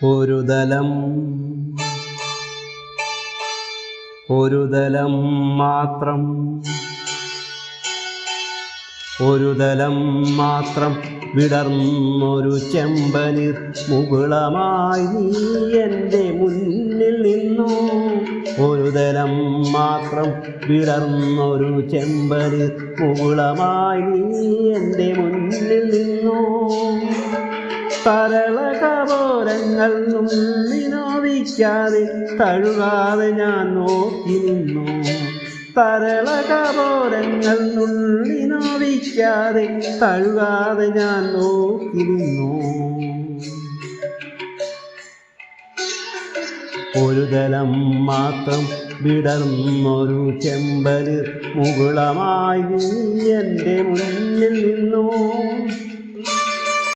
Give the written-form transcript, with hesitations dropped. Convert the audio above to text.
ഒരു ദലം മാത്രം വിടർന്നൊരു ചെമ്പനീർ മുകുളമായി നീ എൻ്റെ മുന്നിൽ നിന്നു. ഒരു ദലം മാത്രം വിടർന്നൊരു ചെമ്പനീർ മുകുളമായി നീ എൻ്റെ മുന്നിൽ നിന്നു. തരളകപോരങ്ങൾ നുള്ളിനോവിക്കാതെ തഴുകാതെ ഞാൻ നോക്കി നിന്നു. തരളകപോരങ്ങൾ നുള്ളിനോവിക്കാതെ തഴുകാതെ ഞാൻ നോക്കി നിന്നു. ഒരു ദലം മാത്രം വിടർന്നൊരു ചെമ്പനീർ മുകുളമായി നീ എൻ്റെ മുന്നിൽ നിന്നു.